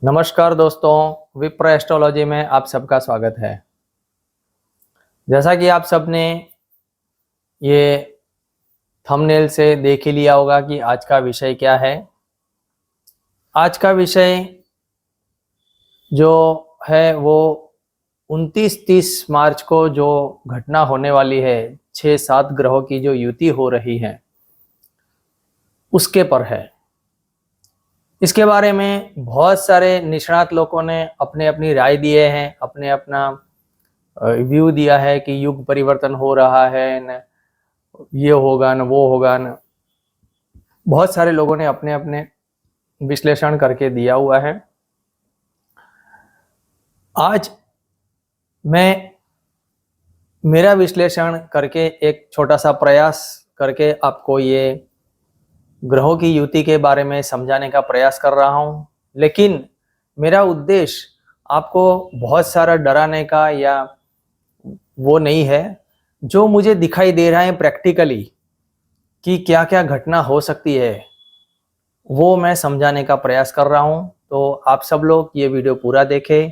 नमस्कार दोस्तों, विप्र एस्ट्रोलॉजी में आप सबका स्वागत है। जैसा कि आप सबने ये थंबनेल से देख ही लिया होगा कि आज का विषय क्या है। आज का विषय जो है वो 29-30 मार्च को जो घटना होने वाली है, 6-7 ग्रहों की जो युति हो रही है उसके पर है। इसके बारे में बहुत सारे निष्णात लोगों ने अपने अपनी राय दिए हैं, अपने अपना व्यू दिया है कि युग परिवर्तन हो रहा है न, ये होगा न वो होगा न। बहुत सारे लोगों ने अपने अपने विश्लेषण करके दिया हुआ है। आज मैं मेरा विश्लेषण करके एक छोटा सा प्रयास करके आपको ये ग्रहों की युति के बारे में समझाने का प्रयास कर रहा हूँ, लेकिन मेरा उद्देश्य आपको बहुत सारा डराने का या वो नहीं है। जो मुझे दिखाई दे रहा है प्रैक्टिकली कि क्या क्या घटना हो सकती है वो मैं समझाने का प्रयास कर रहा हूँ। तो आप सब लोग ये वीडियो पूरा देखें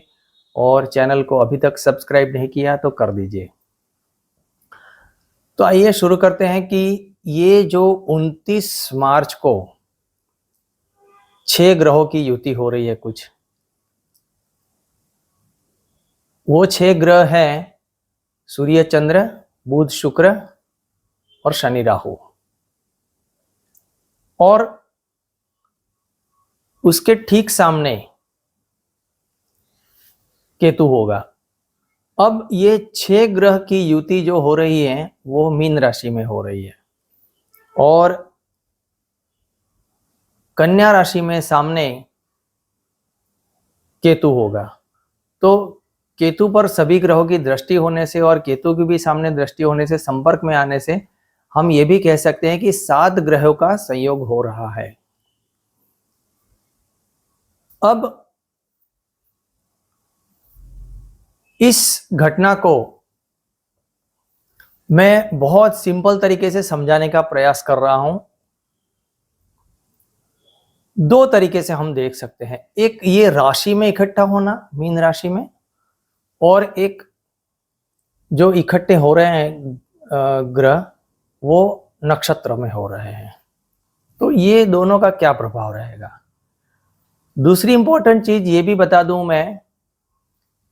और चैनल को अभी तक सब्सक्राइब नहीं किया तो कर दीजिए। तो आइए शुरू करते हैं कि ये जो 29 मार्च को 6 ग्रहों की युति हो रही है, कुछ वो 6 ग्रह हैं सूर्य, चंद्र, बुध, शुक्र और शनि, राहु, और उसके ठीक सामने केतु होगा। अब ये 6 ग्रह की युति जो हो रही है वो मीन राशि में हो रही है और कन्या राशि में सामने केतु होगा। तो केतु पर सभी ग्रहों की दृष्टि होने से और केतु की भी सामने दृष्टि होने से, संपर्क में आने से हम ये भी कह सकते हैं कि 7 ग्रहों का संयोग हो रहा है। अब इस घटना को मैं बहुत सिंपल तरीके से समझाने का प्रयास कर रहा हूं। 2 तरीके से हम देख सकते हैं, एक ये राशि में इकट्ठा होना, मीन राशि में, और एक जो इकट्ठे हो रहे हैं ग्रह वो नक्षत्र में हो रहे हैं। तो ये दोनों का क्या प्रभाव रहेगा। दूसरी इंपॉर्टेंट चीज ये भी बता दूं मैं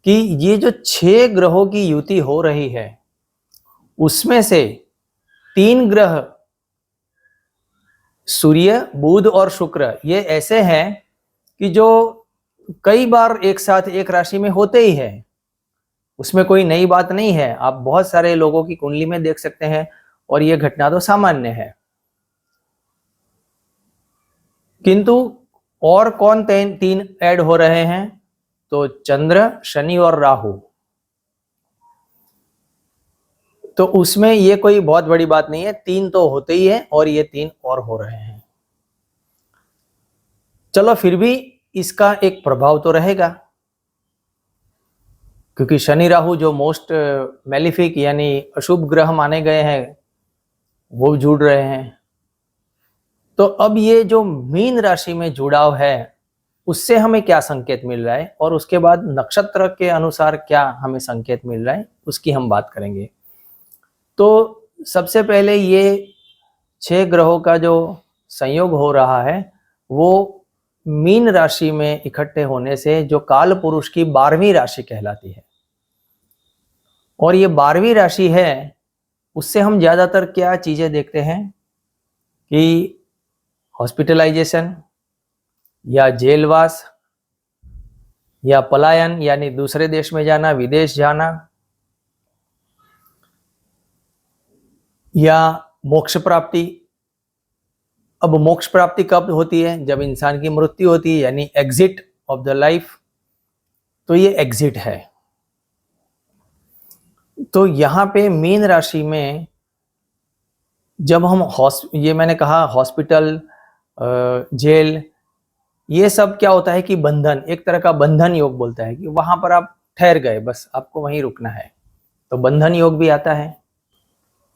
कि ये जो 6 ग्रहों की युति हो रही है उसमें से 3 ग्रह सूर्य, बुध और शुक्र ये ऐसे हैं कि जो कई बार एक साथ एक राशि में होते ही हैं। उसमें कोई नई बात नहीं है। आप बहुत सारे लोगों की कुंडली में देख सकते हैं और ये घटना तो सामान्य है। किंतु और कौन 3 ऐड हो रहे हैं, तो चंद्र, शनि और राहु। तो उसमें ये कोई बहुत बड़ी बात नहीं है, 3 तो होते ही है और ये 3 और हो रहे हैं। चलो फिर भी इसका एक प्रभाव तो रहेगा, क्योंकि शनि राहु जो मोस्ट मैलिफिक यानी अशुभ ग्रह माने गए हैं वो जुड़ रहे हैं। तो अब ये जो मीन राशि में जुड़ाव है उससे हमें क्या संकेत मिल रहा है और उसके बाद नक्षत्र के अनुसार क्या हमें संकेत मिल रहा है उसकी हम बात करेंगे। तो सबसे पहले ये 6 ग्रहों का जो संयोग हो रहा है वो मीन राशि में इकट्ठे होने से जो काल पुरुष की 12वीं राशि कहलाती है, और ये 12वीं राशि है उससे हम ज्यादातर क्या चीजें देखते हैं कि हॉस्पिटलाइजेशन या जेलवास या पलायन यानी दूसरे देश में जाना, विदेश जाना, या मोक्ष प्राप्ति। अब मोक्ष प्राप्ति कब होती है, जब इंसान की मृत्यु होती है यानी एग्जिट ऑफ द लाइफ। तो ये एग्जिट है। तो यहाँ पे मीन राशि में जब हम ये मैंने कहा हॉस्पिटल, जेल, ये सब क्या होता है कि बंधन, एक तरह का बंधन योग बोलता है कि वहां पर आप ठहर गए, बस आपको वहीं रुकना है, तो बंधन योग भी आता है।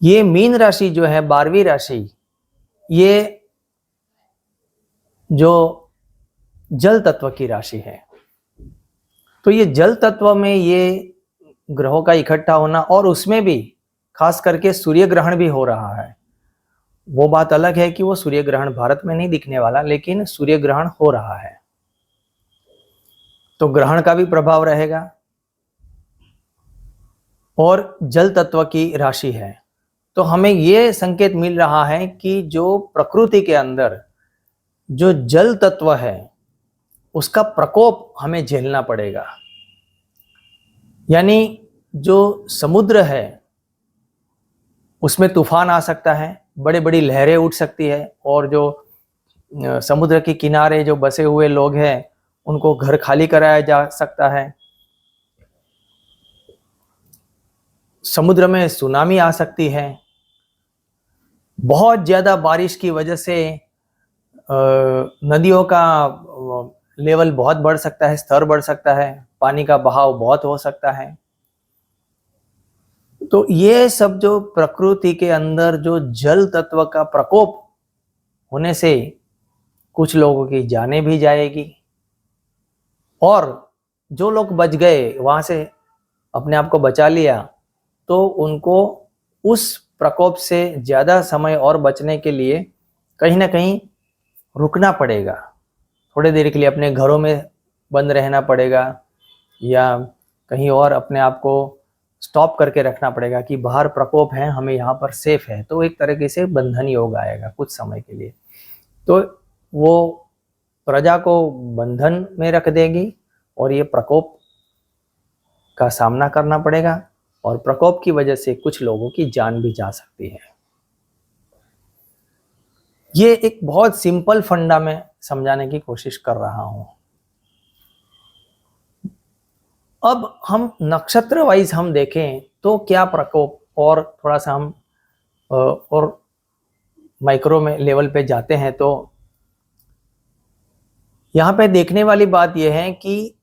ये मीन राशि जो है 12वीं राशि, ये जो जल तत्व की राशि है, तो ये जल तत्व में ये ग्रहों का इकट्ठा होना, और उसमें भी खास करके सूर्य ग्रहण भी हो रहा है। वो बात अलग है कि वो सूर्य ग्रहण भारत में नहीं दिखने वाला, लेकिन सूर्य ग्रहण हो रहा है, तो ग्रहण का भी प्रभाव रहेगा। और जल तत्व की राशि है, तो हमें ये संकेत मिल रहा है कि जो प्रकृति के अंदर जो जल तत्व है उसका प्रकोप हमें झेलना पड़ेगा। यानी जो समुद्र है उसमें तूफान आ सकता है, बड़ी बड़ी लहरें उठ सकती है, और जो समुद्र के किनारे जो बसे हुए लोग हैं उनको घर खाली कराया जा सकता है। समुद्र में सुनामी आ सकती है। बहुत ज्यादा बारिश की वजह से नदियों का लेवल बहुत बढ़ सकता है, स्तर बढ़ सकता है, पानी का बहाव बहुत हो सकता है। तो ये सब जो प्रकृति के अंदर जो जल तत्व का प्रकोप होने से कुछ लोगों की जानें भी जाएगी, और जो लोग बच गए वहां से अपने आप को बचा लिया, तो उनको उस प्रकोप से ज्यादा समय और बचने के लिए कहीं ना कहीं रुकना पड़ेगा, थोड़ी देर के लिए अपने घरों में बंद रहना पड़ेगा, या कहीं और अपने आप को स्टॉप करके रखना पड़ेगा कि बाहर प्रकोप है, हमें यहाँ पर सेफ है। तो एक तरीके से बंधन योग आएगा कुछ समय के लिए, तो वो प्रजा को बंधन में रख देगी और ये प्रकोप का सामना करना पड़ेगा, और प्रकोप की वजह से कुछ लोगों की जान भी जा सकती है। ये एक बहुत सिंपल फंडा में समझाने की कोशिश कर रहा हूं। अब हम नक्षत्र वाइज हम देखें तो क्या प्रकोप, और थोड़ा सा हम और माइक्रो में लेवल पे जाते हैं, तो यहाँ पे देखने वाली बात यह है कि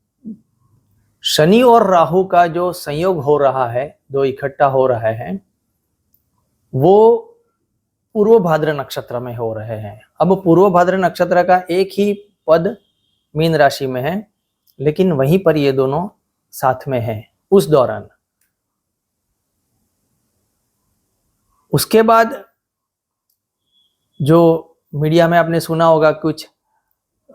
शनि और राहु का जो संयोग हो रहा है, जो इकट्ठा हो रहा है, वो पूर्व भाद्र नक्षत्र में हो रहे हैं। अब पूर्व भाद्र नक्षत्र का एक ही पद मीन राशि में है, लेकिन वहीं पर ये दोनों साथ में हैं उस दौरान। उसके बाद जो मीडिया में आपने सुना होगा कुछ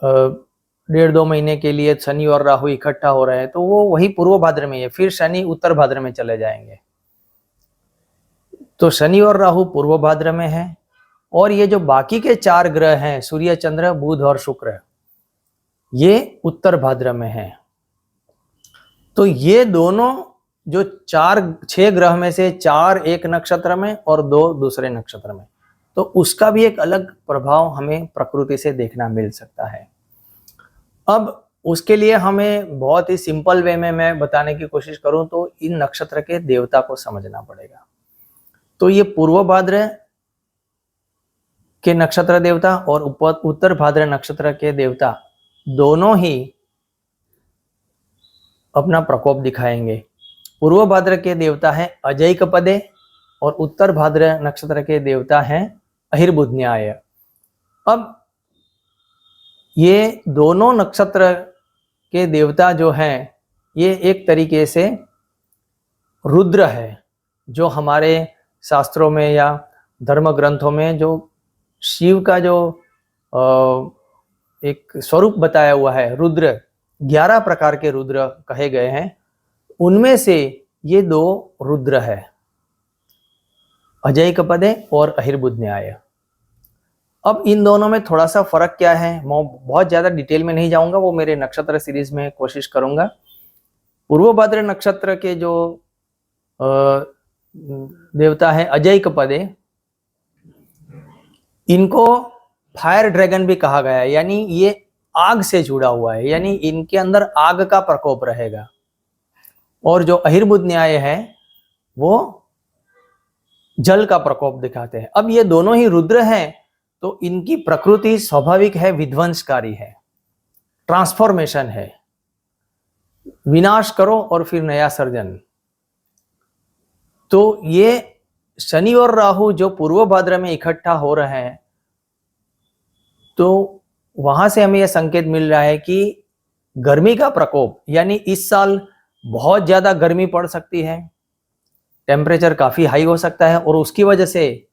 1.5-2 महीने के लिए शनि और राहु इकट्ठा हो रहे हैं, तो वो वही पूर्व भाद्र में है, फिर शनि उत्तर भाद्र में चले जाएंगे। तो शनि और राहु पूर्व भाद्र में है, और ये जो बाकी के 4 ग्रह हैं, सूर्य, चंद्र, बुध और शुक्र, ये उत्तर भाद्र में है। तो ये दोनों जो 6 ग्रह में से 4 एक नक्षत्र में और 2 दूसरे नक्षत्र में, तो उसका भी एक अलग प्रभाव हमें प्रकृति से देखना मिल सकता है। अब उसके लिए हमें बहुत ही सिंपल वे में मैं बताने की कोशिश करूं तो इन नक्षत्र के देवता को समझना पड़ेगा। तो ये पूर्व भाद्र के नक्षत्र देवता और उत्तर भाद्र नक्षत्र के देवता दोनों ही अपना प्रकोप दिखाएंगे। पूर्व भाद्र के देवता है अजैकपदे और उत्तर भाद्र नक्षत्र के देवता हैं अहिर्बुधन्याय। अब ये दोनों नक्षत्र के देवता जो हैं, ये एक तरीके से रुद्र है, जो हमारे शास्त्रों में या धर्म ग्रंथों में जो शिव का जो एक स्वरूप बताया हुआ है, रुद्र 11 प्रकार के रुद्र कहे गए हैं, उनमें से ये 2 रुद्र है, अजैकपदे और अहिर्बुधन्याय। अब इन दोनों में थोड़ा सा फर्क क्या है, मैं बहुत ज्यादा डिटेल में नहीं जाऊंगा, वो मेरे नक्षत्र सीरीज में कोशिश करूंगा। पूर्व भाद्र नक्षत्र के जो देवता है अजैकपदे, इनको फायर ड्रैगन भी कहा गया है, यानी ये आग से जुड़ा हुआ है, यानी इनके अंदर आग का प्रकोप रहेगा। और जो अहिर्बुधन्याय है वो जल का प्रकोप दिखाते हैं। अब ये दोनों ही रुद्र हैं, तो इनकी प्रकृति स्वाभाविक है, विध्वंसकारी है, ट्रांसफॉर्मेशन है, विनाश करो और फिर नया सर्जन। तो ये शनि और राहु जो पूर्व भाद्र में इकट्ठा हो रहे हैं, तो वहां से हमें यह संकेत मिल रहा है कि गर्मी का प्रकोप, यानी इस साल बहुत ज्यादा गर्मी पड़ सकती है, टेम्परेचर काफी हाई हो सकता है और उसकी वजह से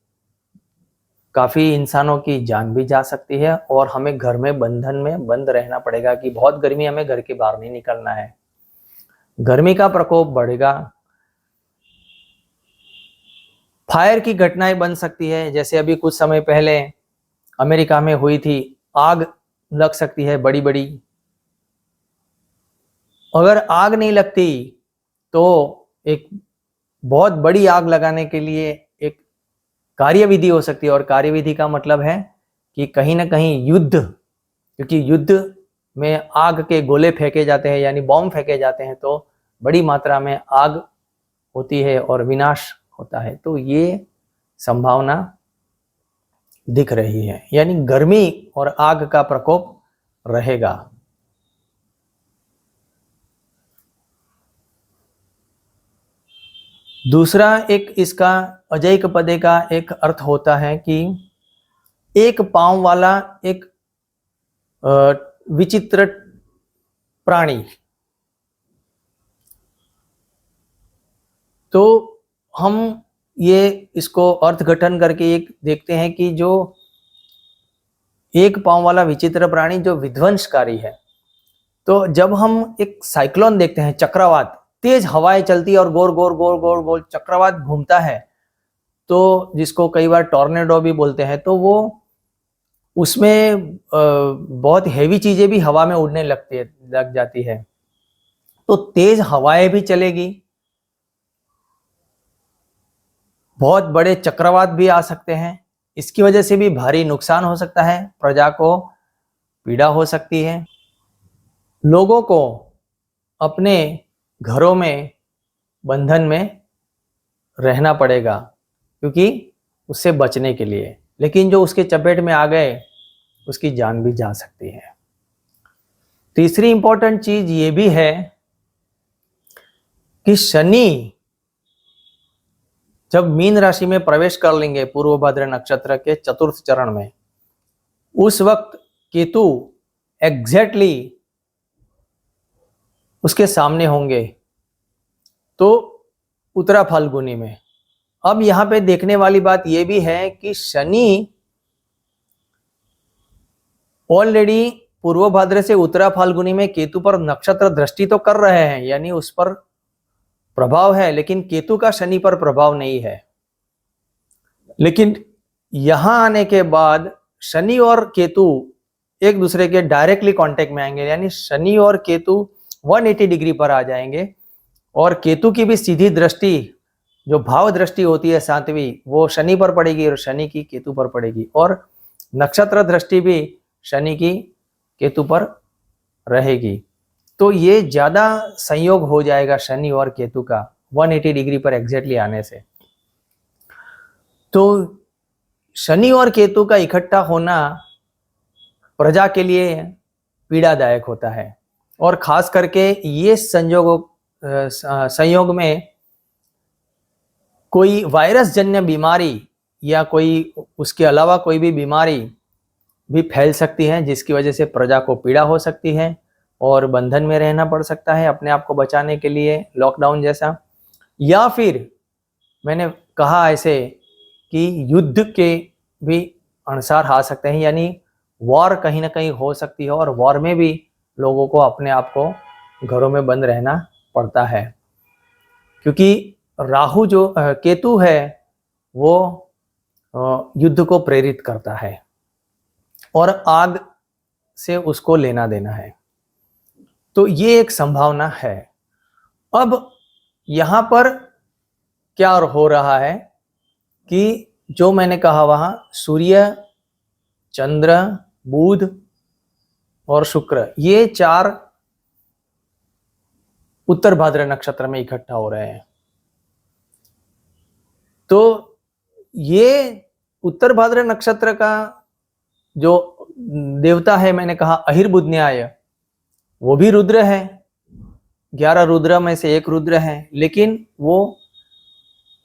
काफी इंसानों की जान भी जा सकती है और हमें घर में बंधन में बंद रहना पड़ेगा कि बहुत गर्मी, हमें घर के बाहर नहीं निकलना है। गर्मी का प्रकोप बढ़ेगा। फायर की घटनाएं बन सकती है, जैसे अभी कुछ समय पहले अमेरिका में हुई थी, आग लग सकती है बड़ी बड़ी। अगर आग नहीं लगती तो एक बहुत बड़ी आग लगाने के लिए एक कार्यविधि हो सकती है, और कार्यविधि का मतलब है कि कहीं ना कहीं युद्ध, क्योंकि युद्ध में आग के गोले फेंके जाते हैं यानी बॉम्ब फेंके जाते हैं, तो बड़ी मात्रा में आग होती है और विनाश होता है। तो ये संभावना दिख रही है, यानी गर्मी और आग का प्रकोप रहेगा। दूसरा एक इसका अजैक पदे का एक अर्थ होता है कि एक पांव वाला एक विचित्र प्राणी। तो हम ये इसको अर्थघटन करके एक देखते हैं कि जो एक पांव वाला विचित्र प्राणी जो विध्वंसकारी है, तो जब हम एक साइक्लोन देखते हैं, चक्रवात, तेज हवाएं चलती है और गोल गोल गोल गोल गोल चक्रवात घूमता है, तो जिसको कई बार टॉर्नेडो भी बोलते हैं, तो वो उसमें बहुत हेवी चीजें भी हवा में उड़ने लग जाती है, तो तेज हवाएं भी चलेगी, बहुत बड़े चक्रवात भी आ सकते हैं, इसकी वजह से भी भारी नुकसान हो सकता है, प्रजा को पीड़ा हो सकती है। लोगों को अपने घरों में बंधन में रहना पड़ेगा क्योंकि उससे बचने के लिए, लेकिन जो उसके चपेट में आ गए उसकी जान भी जा सकती है। तीसरी इंपॉर्टेंट चीज ये भी है कि शनि जब मीन राशि में प्रवेश कर लेंगे पूर्व भाद्र नक्षत्र के चतुर्थ चरण में, उस वक्त केतु एग्जैक्टली उसके सामने होंगे, तो उत्तरा फाल्गुनी में। अब यहां पे देखने वाली बात यह भी है कि शनि ऑलरेडी पूर्व भाद्र से उत्तरा फाल्गुनी में केतु पर नक्षत्र दृष्टि तो कर रहे हैं, यानी उस पर प्रभाव है, लेकिन केतु का शनि पर प्रभाव नहीं है। लेकिन यहां आने के बाद शनि और केतु एक दूसरे के डायरेक्टली कांटेक्ट में आएंगे, यानी शनि और केतु 180 डिग्री पर आ जाएंगे, और केतु की भी सीधी दृष्टि जो भाव दृष्टि होती है सातवीं, वो शनि पर पड़ेगी और शनि की केतु पर पड़ेगी, और नक्षत्र दृष्टि भी शनि की केतु पर रहेगी। तो ये ज्यादा संयोग हो जाएगा शनि और केतु का 180 डिग्री पर एग्जैक्टली आने से। तो शनि और केतु का इकट्ठा होना प्रजा के लिए पीड़ादायक होता है, और खास करके ये संयोग में कोई वायरस जन्य बीमारी या कोई उसके अलावा कोई भी बीमारी भी फैल सकती है, जिसकी वजह से प्रजा को पीड़ा हो सकती है और बंधन में रहना पड़ सकता है अपने आप को बचाने के लिए, लॉकडाउन जैसा। या फिर मैंने कहा ऐसे कि युद्ध के भी अनुसार आ सकते हैं, यानी वॉर कहीं ना कहीं हो सकती है, और वॉर में भी लोगों को अपने आप को घरों में बंद रहना पड़ता है, क्योंकि राहु जो केतु है वो युद्ध को प्रेरित करता है और आग से उसको लेना देना है। तो ये एक संभावना है। अब यहां पर क्या हो रहा है कि जो मैंने कहा वहां सूर्य, चंद्र, बुध और शुक्र, ये चार उत्तर भाद्र नक्षत्र में इकट्ठा हो रहे हैं। तो ये उत्तर भाद्र नक्षत्र का जो देवता है, मैंने कहा अहिर्बुधन्याय, वो भी रुद्र है, 11 रुद्र में से एक रुद्र है, लेकिन वो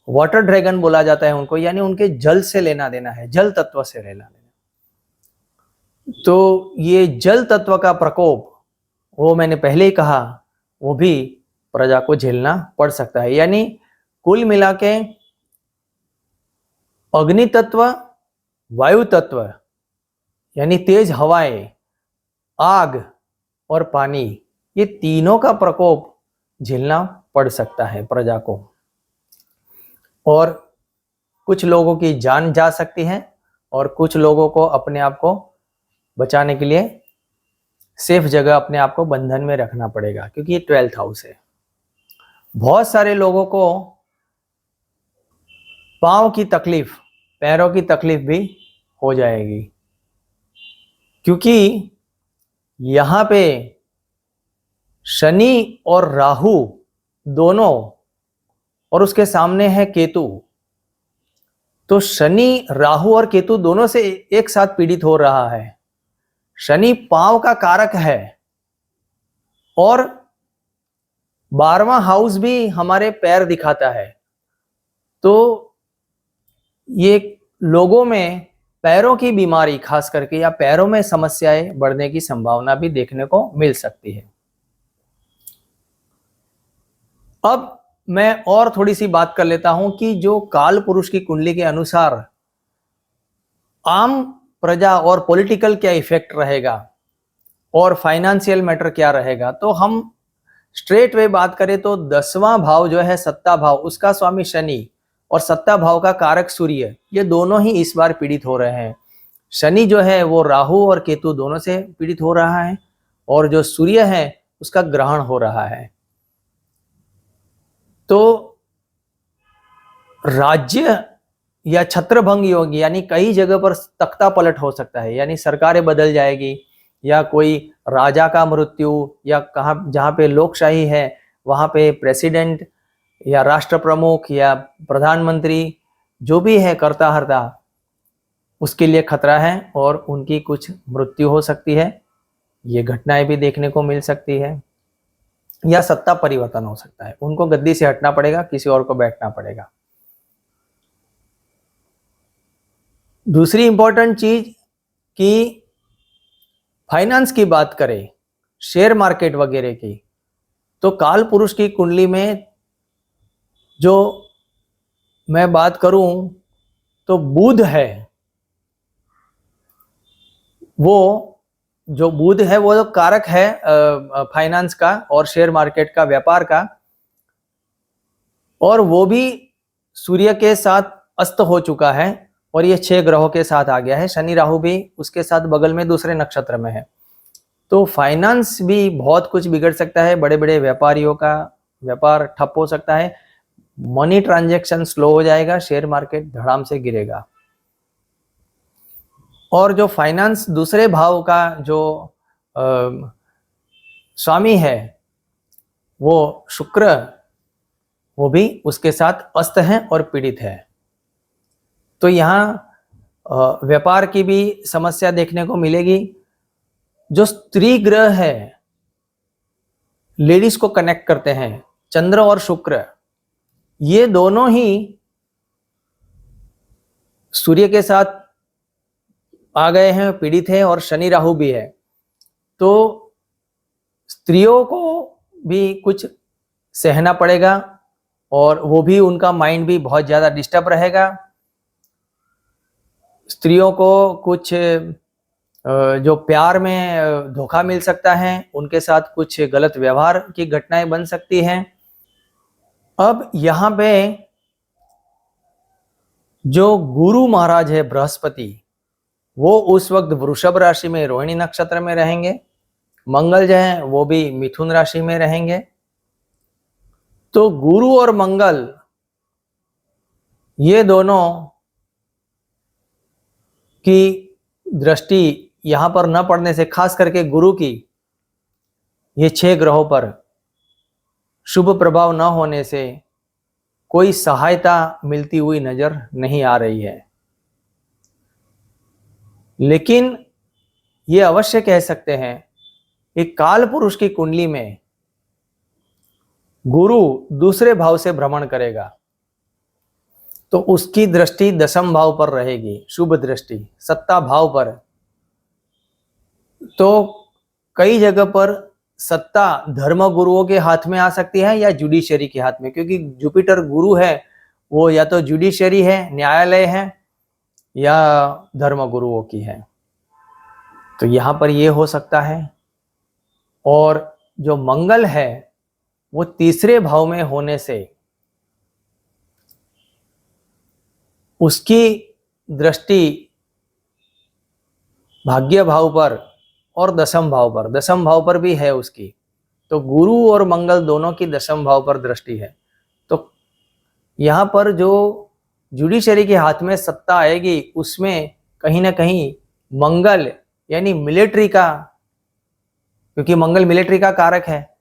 वाटर ड्रैगन बोला जाता है उनको, यानी उनके जल से लेना देना है, जल तत्व से लेना देना। तो ये जल तत्व का प्रकोप वो मैंने पहले ही कहा, वो भी प्रजा को झेलना पड़ सकता है। यानी कुल मिला के अग्नि तत्व, वायु तत्व यानी तेज हवाएं, आग और पानी, ये तीनों का प्रकोप झेलना पड़ सकता है प्रजा को, और कुछ लोगों की जान जा सकती है और कुछ लोगों को अपने आप को बचाने के लिए सेफ जगह अपने आप को बंधन में रखना पड़ेगा, क्योंकि ये 12th हाउस है। बहुत सारे लोगों को पांव की तकलीफ, पैरों की तकलीफ भी हो जाएगी, क्योंकि यहां पे शनि और राहु दोनों, और उसके सामने है केतु। तो शनि, राहु और केतु दोनों से एक साथ पीड़ित हो रहा है। शनि पांव का कारक है और 12वां हाउस भी हमारे पैर दिखाता है। तो ये लोगों में पैरों की बीमारी खास करके या पैरों में समस्याएं बढ़ने की संभावना भी देखने को मिल सकती है। अब मैं और थोड़ी सी बात कर लेता हूं कि जो काल पुरुष की कुंडली के अनुसार आम प्रजा और पॉलिटिकल क्या इफेक्ट रहेगा और फाइनेंशियल मैटर क्या रहेगा। तो हम स्ट्रेट वे बात करें तो 10वां भाव जो है सत्ता भाव, उसका स्वामी शनि और सत्ता भाव का कारक सूर्य, ये दोनों ही इस बार पीड़ित हो रहे हैं। शनि जो है वो राहु और केतु दोनों से पीड़ित हो रहा है, और जो सूर्य है उसका ग्रहण हो रहा है। तो राज्य या छत्रभंग योग, यानी कई जगह पर तख्ता पलट हो सकता है, यानी सरकारें बदल जाएगी, या कोई राजा का मृत्यु, या कहाँ जहाँ पे लोकशाही है वहाँ पे प्रेसिडेंट या राष्ट्र प्रमुख या प्रधानमंत्री जो भी है कर्ता हर्ता, उसके लिए खतरा है और उनकी कुछ मृत्यु हो सकती है। ये घटनाएं भी देखने को मिल सकती है, या सत्ता परिवर्तन हो सकता है, उनको गद्दी से हटना पड़ेगा, किसी और को बैठना पड़ेगा। दूसरी इंपॉर्टेंट चीज कि फाइनेंस की बात करें, शेयर मार्केट वगैरह की, तो काल पुरुष की कुंडली में जो मैं बात करूं तो बुध है, वो जो बुध है वो जो कारक है फाइनेंस का और शेयर मार्केट का, व्यापार का, और वो भी सूर्य के साथ अस्त हो चुका है और ये 6 ग्रहों के साथ आ गया है। शनि राहु भी उसके साथ बगल में दूसरे नक्षत्र में है। तो फाइनेंस भी बहुत कुछ बिगड़ सकता है, बड़े बड़े व्यापारियों का व्यापार ठप हो सकता है, मनी ट्रांजैक्शन स्लो हो जाएगा, शेयर मार्केट धड़ाम से गिरेगा। और जो फाइनेंस दूसरे भाव का जो स्वामी है वो शुक्र, वो भी उसके साथ अस्त है और पीड़ित है। तो यहाँ व्यापार की भी समस्या देखने को मिलेगी। जो स्त्री ग्रह है, लेडीज को कनेक्ट करते हैं, चंद्र और शुक्र, ये दोनों ही सूर्य के साथ आ गए हैं, पीड़ित है, और शनि राहु भी है। तो स्त्रियों को भी कुछ सहना पड़ेगा और वो भी, उनका माइंड भी बहुत ज्यादा डिस्टर्ब रहेगा। स्त्रियों को कुछ जो प्यार में धोखा मिल सकता है, उनके साथ कुछ गलत व्यवहार की घटनाएं बन सकती हैं। अब यहाँ पे जो गुरु महाराज है बृहस्पति, वो उस वक्त वृषभ राशि में रोहिणी नक्षत्र में रहेंगे। मंगल जो है वो भी मिथुन राशि में रहेंगे। तो गुरु और मंगल ये दोनों की दृष्टि यहां पर न पड़ने से, खास करके गुरु की ये 6 ग्रहों पर शुभ प्रभाव न होने से कोई सहायता मिलती हुई नजर नहीं आ रही है। लेकिन ये अवश्य कह सकते हैं कि काल पुरुष की कुंडली में गुरु दूसरे भाव से भ्रमण करेगा, तो उसकी दृष्टि 10वें भाव पर रहेगी, शुभ दृष्टि सत्ता भाव पर। तो कई जगह पर सत्ता धर्म गुरुओं के हाथ में आ सकती है या जुडिशरी के हाथ में, क्योंकि जुपिटर गुरु है, वो या तो जुडिशरी है, न्यायालय है, या धर्म गुरुओं की है। तो यहां पर ये हो सकता है। और जो मंगल है वो तीसरे भाव में होने से उसकी दृष्टि भाग्य भाव पर और दशम भाव पर भी है उसकी। तो गुरु और मंगल दोनों की दशम भाव पर दृष्टि है। तो यहाँ पर जो जुडिशरी के हाथ में सत्ता आएगी उसमें कहीं ना कहीं मंगल यानी मिलिट्री का, क्योंकि मंगल मिलिट्री का कारक है,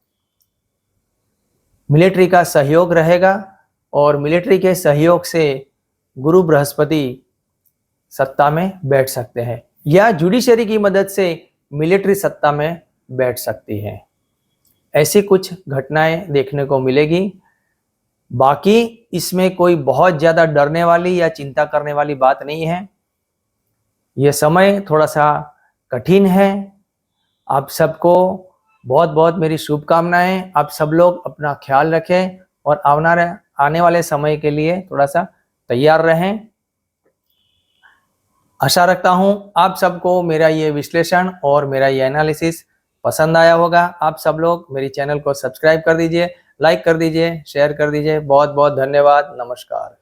मिलिट्री का सहयोग रहेगा और मिलिट्री के सहयोग से गुरु बृहस्पति सत्ता में बैठ सकते हैं या जुडिशरी की मदद से मिलिट्री सत्ता में बैठ सकती है। ऐसी कुछ घटनाएं देखने को मिलेगी। बाकी इसमें कोई बहुत ज्यादा डरने वाली या चिंता करने वाली बात नहीं है। यह समय थोड़ा सा कठिन है। आप सबको बहुत बहुत मेरी शुभकामनाएं। आप सब लोग अपना ख्याल रखें और आने वाले समय के लिए थोड़ा सा तैयार रहें। आशा रखता हूं आप सबको मेरा ये विश्लेषण और मेरा ये एनालिसिस पसंद आया होगा। आप सब लोग मेरी चैनल को सब्सक्राइब कर दीजिए, लाइक कर दीजिए, शेयर कर दीजिए। बहुत बहुत धन्यवाद। नमस्कार।